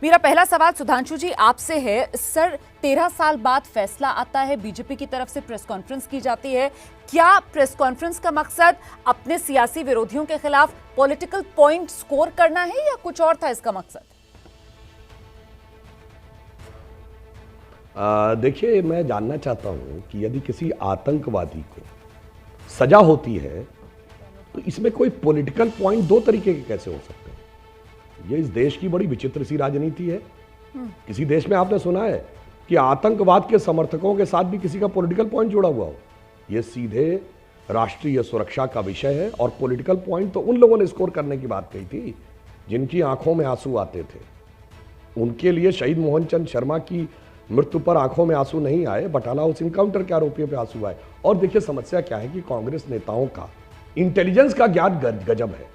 मेरा पहला सवाल सुधांशु जी आपसे है। सर, 13 साल बाद फैसला आता है, बीजेपी की तरफ से प्रेस कॉन्फ्रेंस की जाती है। क्या प्रेस कॉन्फ्रेंस का मकसद अपने सियासी विरोधियों के खिलाफ पॉलिटिकल पॉइंट स्कोर करना है या कुछ और था इसका मकसद? देखिए, मैं जानना चाहता हूं कि यदि किसी आतंकवादी को सजा होती है तो इसमें कोई पॉलिटिकल पॉइंट दो तरीके के कैसे हो सकते हैं? ये इस देश की बड़ी विचित्र सी राजनीति है। किसी देश में आपने सुना है कि आतंकवाद के समर्थकों के साथ भी किसी का पॉलिटिकल पॉइंट जुड़ा हुआ हो? यह सीधे राष्ट्रीय सुरक्षा का विषय है और पॉलिटिकल पॉइंट तो उन लोगों ने स्कोर करने की बात कही थी जिनकी आंखों में आंसू आते थे। उनके लिए शहीद मोहनचंद शर्मा की मृत्यु पर आंखों में आंसू नहीं आए, बटाला हाउस इनकाउंटर के आरोपियों पे आंसू आए। और देखिए, समस्या क्या है कि कांग्रेस नेताओं का इंटेलिजेंस का ज्ञान गजब है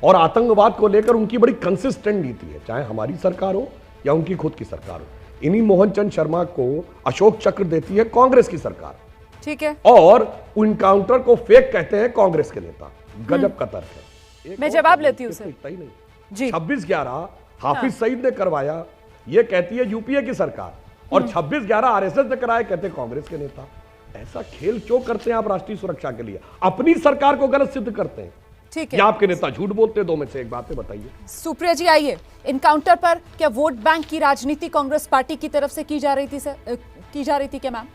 और आतंकवाद को लेकर उनकी बड़ी कंसिस्टेंट नीति है, चाहे हमारी सरकार हो या उनकी खुद की सरकार हो। इन्हीं मोहनचंद शर्मा को अशोक चक्र देती है कांग्रेस की सरकार, ठीक है, और इनकाउंटर को फेक कहते हैं कांग्रेस के नेता। गजब का तर्क है। मैं जवाब लेती हूं सर। इतना ही नहीं, जी 26/11 हाफिज सईद ने करवाया, ये कहती है यूपीए की सरकार, और 26/11 आरएसएस ने कराया, कहते हैं कांग्रेस के नेता। ऐसा खेल क्यों करते हैं आप राष्ट्रीय सुरक्षा के लिए? अपनी सरकार को गलत सिद्ध करते हैं, ठीक है, या आपके नेता झूठ बोलते हैं? दो में से एक बात बताइए। सुप्रिया जी आइए, इनकाउंटर पर क्या वोट बैंक की राजनीति कांग्रेस पार्टी की तरफ से की जा रही थी सर? की जा रही थी क्या मैम?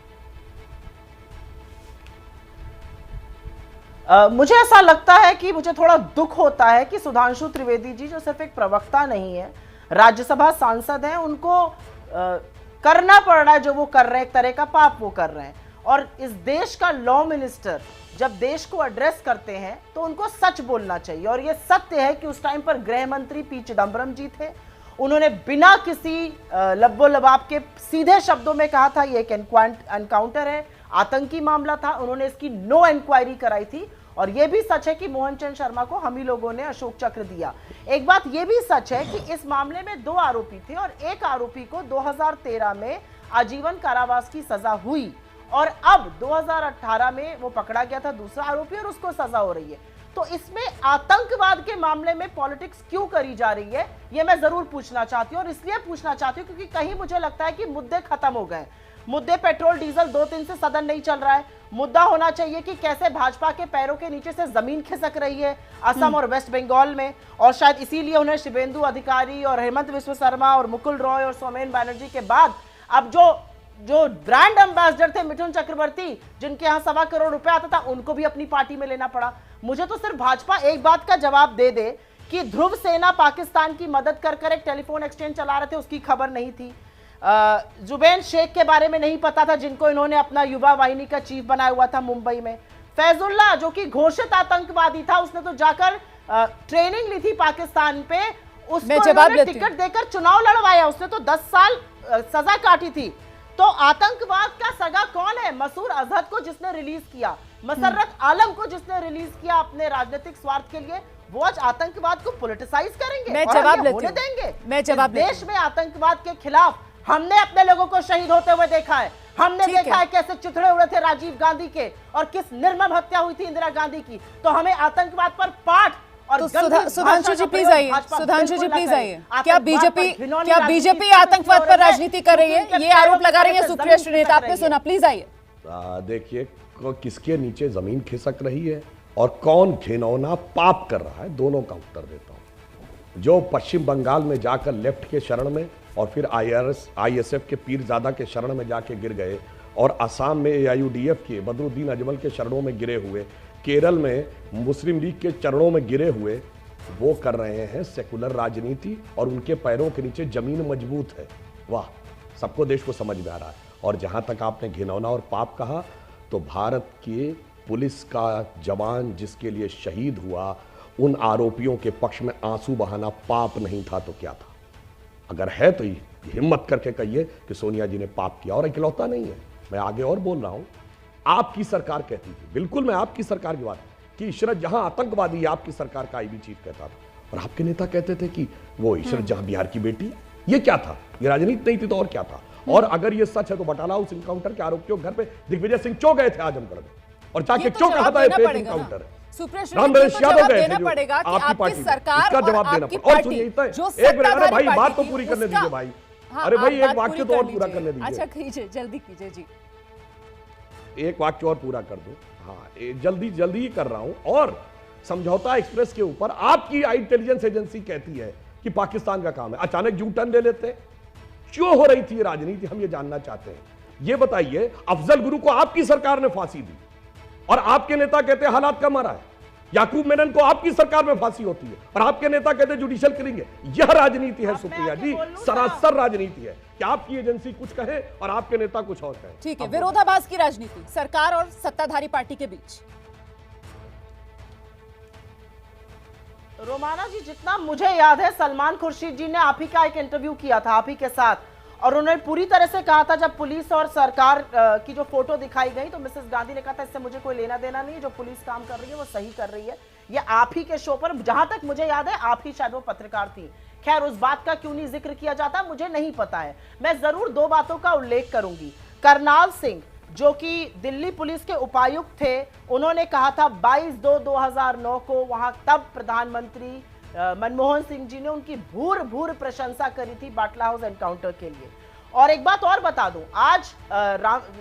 मुझे ऐसा लगता है कि मुझे थोड़ा दुख होता है कि सुधांशु त्रिवेदी जी, जो सिर्फ एक प्रवक्ता नहीं है, राज्यसभा सांसद हैं, उनको करना पड़ रहा है जो वो कर रहे हैं, एक तरह का पाप वो कर रहे हैं। और इस देश का लॉ मिनिस्टर जब देश को एड्रेस करते हैं तो उनको सच बोलना चाहिए, और ये सत्य है कि उस टाइम पर गृह मंत्री पी चिदम्बरम जी थे। उन्होंने बिना किसी लब्बो लबाब के सीधे शब्दों में कहा था ये एक एनकाउंटर है, आतंकी मामला था। उन्होंने इसकी नो इंक्वायरी कराई थी। और यह भी सच है कि मोहनचंद शर्मा को हम ही लोगों ने अशोक चक्र दिया। एक बात यह भी सच है कि इस मामले में 2 आरोपी थे और एक आरोपी को 2013 में आजीवन कारावास की सजा हुई, और अब 2018 में वो पकड़ा गया था दूसरा आरोपी और उसको सजा हो रही है। तो इसमें आतंकवाद के मामले में पॉलिटिक्स क्यों करी जा रही है, ये मैं जरूर पूछना चाहती हूँ। और इसलिए पूछना चाहती हूँ क्योंकि कहीं मुझे लगता है कि मुद्दे खत्म हो गए। मुद्दे पेट्रोल डीजल 2 दिन से सदन नहीं चल रहा है। मुद्दा होना चाहिए कि कैसे भाजपा के पैरों के नीचे से जमीन खिसक रही है असम और वेस्ट बंगाल में, और शायद इसीलिए उन्हें शुभेंदु अधिकारी और हेमंत विश्व शर्मा और मुकुल रॉय और सौमेन बैनर्जी के बाद अब जो ब्रांड एम्बेसडर थे मिथुन चक्रवर्ती, जिनके यहाँ 1.25 करोड़ रुपए आता था, उनको भी अपनी पार्टी में लेना पड़ा। मुझे तो सिर्फ भाजपा एक बात का जवाब दे दे कि ध्रुव सेना पाकिस्तान की मदद कर एक टेलीफोन एक्सचेंज चला रहे थे, उसकी खबर नहीं थी। जुबैन शेख के बारे में नहीं पता था, जिनको इन्होंने अपना युवा वाहिनी का चीफ बनाया हुआ था मुंबई में। फैजुल्ला जो कि घोषित आतंकवादी था, उसने तो जाकर ट्रेनिंग ली थी पाकिस्तान पे, उसको टिकट देकर चुनाव लड़वाया, उसने तो 10 साल सजा काटी थी। तो आतंकवाद का सगा कौन है? मसूद अजहर को जिसने रिलीज किया, मसर्रत आलम को जिसने रिलीज किया अपने राजनीतिक स्वार्थ के लिए, वो आज आतंकवाद को पॉलिटिसाइज करेंगे। मैं और जवाब लेती होने देंगे? मैं जवाब देश में आतंकवाद के खिलाफ हमने अपने लोगों को शहीद होते हुए देखा है। हमने देखा है कैसे चिथड़े उड़े थे राजीव गांधी के और किस निर्मम हत्या हुई थी इंदिरा गांधी की। तो हमें आतंकवाद पर पाठ और सुधांशु जी प्लीज आइए, सुधांशु जी प्लीज आइए। क्या बीजेपी आतंकवाद पर राजनीति कर रही है? ये आरोप लगा रही है सुप्रिया श्रीनेता, आपने सुना, प्लीज आइए। देखिए, किसके नीचे जमीन खिसक रही है और कौन घिनौना पाप कर रहा है, दोनों का उत्तर देता हूं। जो पश्चिम बंगाल में जाकर लेफ्ट के शरण में और फिर आईएसएफ के पीरजादा के शरण में जाके गिर गए, और असम में AIUDF के बदरुद्दीन अजमल के शरणों में गिरे हुए, केरल में मुस्लिम लीग के चरणों में गिरे हुए, वो कर रहे हैं सेकुलर राजनीति और उनके पैरों के नीचे जमीन मजबूत है। वाह, सबको देश को समझ में आ रहा है। और जहां तक आपने घिनौना और पाप कहा, तो भारत के पुलिस का जवान जिसके लिए शहीद हुआ, उन आरोपियों के पक्ष में आंसू बहाना पाप नहीं था तो क्या था? अगर है तो हिम्मत करके कहिए कि सोनिया जी ने पाप किया, और इकलौता नहीं है। मैं आगे और बोल रहा हूं, आपकी सरकार कहती थी, बिल्कुल मैं आपकी सरकार की बात, कि इशरत जहां आतंकवादी, आपकी सरकार का IB चीफ कहता था, और आपके नेता कहते थे कि वो इशरत जहां बिहार की बेटी है। ये क्या था? ये राजनीति नहीं थी तो और क्या था? और अगर ये सच है तो बटाला हाउस इनकाउंटर के आरोपियों के घर पे दिग्विजय सिंह चौ गए थे आजमगढ़ में, और जाके ये तो क्यों जवाब कहा था ये देना फेक पड़ेगा ना। इनकाउंटर है। सुप्रिया रामनरेश श्रीवास्तव को यादव जवाब गए थे देना जो पड़ेगा कि आपकी आपकी पार्टी में, सरकार इसका और जवाब देना आपकी पड़ेगा। और पार्टी सुनिए जो एक मिनट, अरे सत्ताधारी भाई बात तो पार्टी पूरी थी, करने उसका- दीजिए भाई। हाँ, अरे आप भाई एक बात वाक्य पूरी तो और कर पूरा लीजिए। करने दीजिए। अच्छा कीजिए, जल्दी कीजिए जी। एक वाक्य और पूरा कर दूं। हाँ, जल्दी जल्दी ही कर रहा हूं। और समझौता एक्सप्रेस के ऊपर आपकी इंटेलिजेंस एजेंसी कहती है कि पाकिस्तान का काम है, अचानक यू टर्न ले लेते हैं। क्यों हो रही थी ये राजनीति, हम ये जानना चाहते हैं। ये बताइए, अफजल गुरु को आपकी सरकार ने फांसी दी और आपके नेता कहते हैं हालात का मारा है। याकूब मेनन को आपकी सरकार में फांसी होती है और आपके नेता कहते हैं जुडिशियल करेंगे। यह राजनीति है सुप्रिया जी, सरासर राजनीति है कि आपकी एजेंसी कुछ कहे और आपके नेता कुछ और कहे। ठीक है, विरोधाभास की राजनीति सरकार और सत्ताधारी पार्टी के बीच। रोमाना जी, जितना मुझे याद है सलमान खुर्शीद जी ने आप ही का एक इंटरव्यू किया था आप ही के साथ, और उन्होंने पूरी तरह से कहा था, जब पुलिस और सरकार की जो फोटो दिखाई गई तो मिसेस गांधी ने कहा था इससे मुझे कोई लेना देना नहीं है, जो पुलिस काम कर रही है वो सही कर रही है। ये आप ही के शो पर, जहां तक मुझे याद है आप ही शायद वो पत्रकार थी। खैर, उस बात का क्यों नहीं जिक्र किया जाता मुझे नहीं पता है। मैं जरूर दो बातों का उल्लेख करूंगी। करनाल सिंह जो कि दिल्ली पुलिस के उपायुक्त थे, उन्होंने कहा था 22/2/2009 को वहां तब प्रधानमंत्री मनमोहन सिंह जी ने उनकी भूर भूर प्रशंसा करी थी बाटला हाउस एनकाउंटर के लिए। और एक बात और बता दूं, आज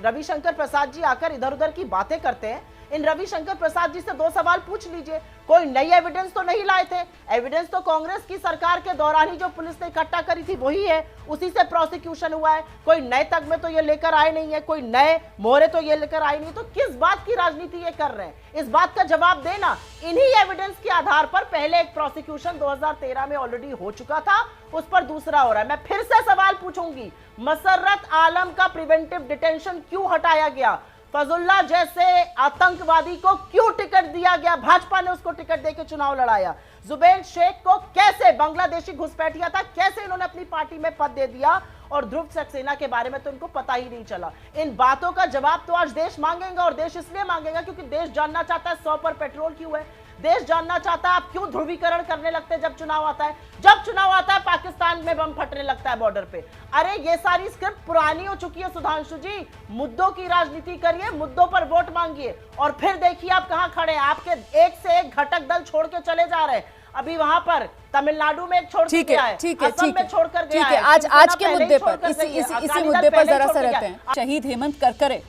रविशंकर प्रसाद जी आकर इधर उधर की बातें करते हैं। इन रविशंकर प्रसाद जी से दो सवाल पूछ लीजिए, कोई नई एविडेंस तो नहीं लाए थे। एविडेंस तो कांग्रेस की सरकार के दौरान ही जो पुलिस ने इकट्ठा करी थी वही है, उसी से प्रोसिक्यूशन हुआ है। कोई नए तगमे तो ये लेकर आए नहीं है, कोई नए मोहरे तो ये लेकर आए नहीं। तो किस बात की राजनीति ये कर रहे हैं, इस बात का जवाब देना। इन्हीं एविडेंस के आधार पर पहले एक प्रोसिक्यूशन 2013 में ऑलरेडी हो चुका था, उस पर दूसरा हो रहा है। मैं फिर से सवाल पूछूंगी, मसर्रत आलम का प्रिवेंटिव डिटेंशन क्यों हटाया गया? फजुल्ला जैसे आतंकवादी को क्यों टिकट दिया गया? भाजपा ने उसको टिकट देकर चुनाव लड़ाया। जुबैर शेख को कैसे, बांग्लादेशी घुसपैठिया था, कैसे इन्होंने अपनी पार्टी में पद दे दिया? और ध्रुव सक्सेना के बारे में तो इनको पता ही नहीं चला। इन बातों का जवाब तो आज देश मांगेगा, और देश इसलिए मांगेगा क्योंकि देश जानना चाहता है 100 पर पेट्रोल क्यों है। देश जानना चाहता है आप क्यों ध्रुवीकरण करने लगते हैं जब चुनाव आता है। जब चुनाव आता है पाकिस्तान में बम फटने लगता है बॉर्डर पे। अरे ये सारी स्क्रिप्ट पुरानी हो चुकी है सुधांशु जी। मुद्दों की राजनीति करिए, मुद्दों पर वोट मांगिए, और फिर देखिए आप कहां खड़े हैं। आपके एक से एक घटक दल छोड़ के चले जा रहे हैं। अभी वहां पर तमिलनाडु में एक छोड़ के गया है, असम में छोड़कर गया है। आज के मुद्दे पर इसी मुद्दे पर जरा सा रहते हैं। शहीद हेमंत करकरे,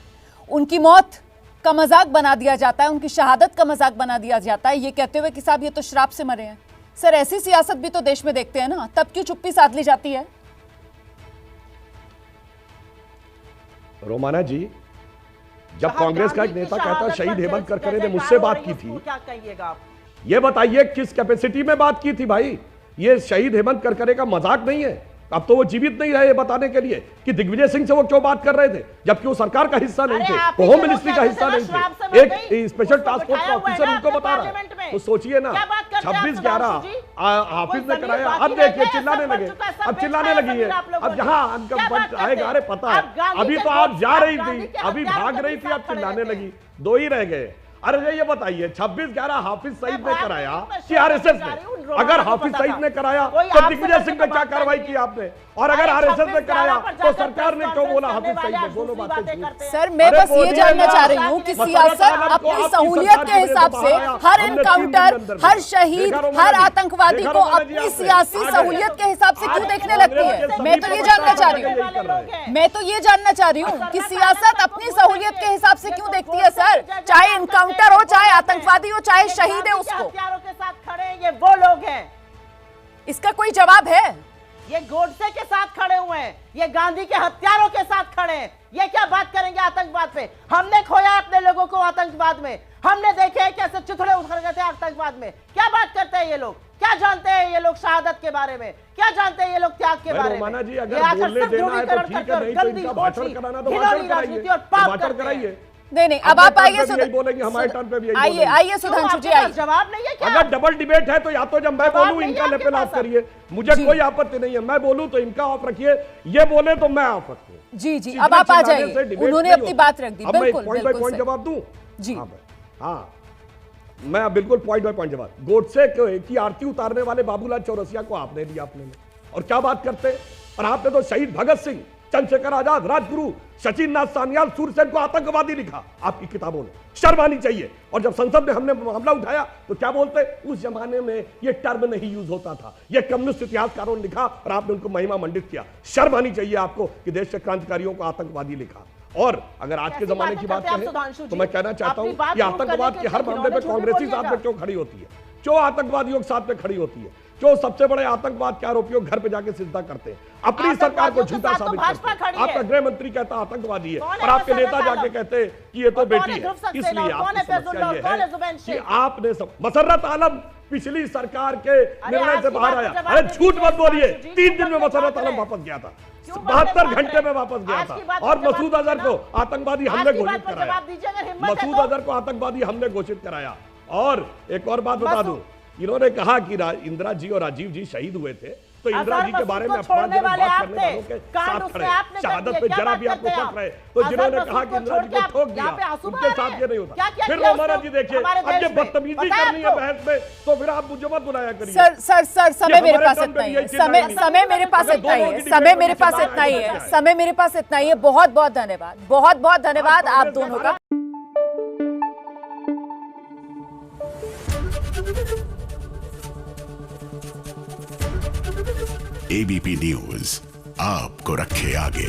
उनकी मौत का मजाक बना दिया जाता है, उनकी शहादत का मजाक बना दिया जाता है, ये कहते हुए कि साहब ये तो श्राप से मरे हैं। सर, ऐसी सियासत भी तो देश में देखते हैं ना, तब क्यों चुप्पी साध ली जाती है? रोमाना जी, जब कांग्रेस का एक नेता कहता शहीद हेमंत करकरे ने मुझसे बात की थी, क्या कहिएगा आप? ये बताइए किस कैपेसिटी में बात की थी भाई? ये शहीद हेमंत करकरे का मजाक नहीं है। अब तो वो जीवित नहीं रहे ये बताने के लिए कि दिग्विजय सिंह से वो क्यों बात कर रहे थे, जबकि वो सरकार का हिस्सा नहीं थे, वो होम मिनिस्ट्री का हिस्सा नहीं थे। एक स्पेशल टास्क फोर्स का ऑफिसर उनको बता रहा है। तो सोचिए ना, 26/11 हाफिज ने कराया। अब देखिए चिल्लाने लगे, अब चिल्लाने लगी है। अब जहां आएगा, अरे पता है अभी तो आप जा रही थी, अभी भाग रही थी, अब चिल्लाने लगी। दो ही रह गए। अरे ये बताइए 26/11 हाफिज सईद ने कराया कि आरएसएस ने? अगर हाफिज सईद ने कराया तो दिग्विजय सिंह ने क्या कार्रवाई की आपने? और अगर आरएसएस ने कराया तो सरकार ने क्यों बोला हाफिज सईद ने? दोनों बातें। सर, मैं बस ये जानना चाह रही हूँ कि सियासत अपनी सहूलियत के हिसाब से हर एनकाउंटर, हर शहीद, हर आतंकवादी को अपनी सियासी सहूलियत के हिसाब से क्यों देखने लगती है? मैं तो ये जानना चाह रही हूँ, मैं तो ये जानना चाह रही हूँ कि सियासत अपनी सहूलियत के हिसाब से क्यों देखती है? सर, चाहे एनकाउंटर हो, चाहे आतंकवादी हो, चाहे शहीद है, उसको हथियारों के साथ खड़े हैं ये वो लोग हैं। इसका कोई जवाब है? ये गोडसे के साथ खड़े हुए हैं, ये गांधी के हत्यारों के साथ खड़े हैं। ये क्या बात करेंगे आतंकवाद पे? हमने खोया अपने लोगों को आतंकवाद में, हमने देखे हैं कैसे चिथड़े उखड़ गए थे आतंकवाद में। क्या बात करते हैं ये लोग? क्या जानते हैं ये लोग शहादत के बारे में? क्या जानते हैं ये लोग त्याग के बारे में? जी, अगर बोलने देना है तो ठीक है, नहीं तो इनका भाषण कराना तो भाषण कराइए, भाषण कराइए। नहीं, अब आप आइए, बोलेंगे हमारे टर्न पे भी आइए सुधांशु जी, आइए। जवाब नहीं है क्या? अगर डबल डिबेट है तो या तो जब मैं बोलूं इनका लेवल ऑफ करिए, मुझे कोई आपत्ति नहीं है। मैं बोलूं तो इनका ऑफ रखिए, ये बोले तो मैं ऑफ रखूं। जी, अब आप आ जाइए। उन्होंने अपनी बात रख दी, बिल्कुल पॉइंट बाय पॉइंट जवाब दूं जी। हाँ, मैं बिल्कुल पॉइंट बाय पॉइंट जवाब। गोडसे की आरती उतारने वाले बाबूलाल चौरसिया को आपने लिया अपने में, और क्या बात करते? और आपने तो शहीद भगत सिंह चंद्रशेखर आजाद, राजगुरु, सचिन नाथ सान्याल, सूरसेन को आतंकवादी लिखा आपकी किताबों ने। शर्म आनी चाहिए। और जब संसद में हमने मामला उठाया तो क्या बोलते, उस जमाने में यह टर्म नहीं यूज होता था, यह कम्युनिस्ट इतिहासकारों ने लिखा और आपने उनको महिमा मंडित किया। शर्म आनी चाहिए आपको कि देश के क्रांतिकारियों को आतंकवादी लिखा। और अगर आज के जमाने की बात करें तो मैं कहना चाहता हूं कि आतंकवाद के हर मामले में कांग्रेस ही साथ में क्यों खड़ी होती है, क्यों आतंकवादियों के साथ में खड़ी होती है, क्यों सबसे बड़े आतंकवाद के आरोपियों घर पे जाके सिजदा करते हैं, अपनी सरकार को झूठा साबित करते हैं। आपका गृह मंत्री कहता आतंकवादी है और आपके नेता जाके कहते हैं कि ये तो बेटी है। इसलिए आपकी समस्या ये है कि आपने मसर्रत आलम पिछली सरकार के निर्णय से बाहर आया। अरे झूठ मत बोलिए, 3 दिन में मसर्रत आलम वापस गया था, 72 घंटे में वापस गया था। और मसूद अजहर को आतंकवादी हमने घोषित कराया, मसूद अजहर को आतंकवादी हमने घोषित कराया। और एक और बात बता दूं, इन्होंने कहा कि इंदिरा जी और राजीव जी शहीद हुए थे, तो इंदिरा जी के बारे में अपमानजनक बात करने वालों के साथ खड़े, शहादत पे जरा भी आपको शक रहे तो जिन्होंने कहा कि इंदिरा जी को ठोक दिया उनके साथ ये नहीं होता। फिर रोमाना जी देखिए, अब ये बदतमीजी करनी है बहस में तो फिर आप मुझे मत बुलाया करिए। सर समय मेरे पास इतना ही है, समय मेरे पास इतना ही है, समय मेरे पास इतना ही है, समय मेरे पास इतना ही है। बहुत बहुत धन्यवाद, बहुत बहुत धन्यवाद आप दोनों का। एबीपी न्यूज आपको रखे आगे।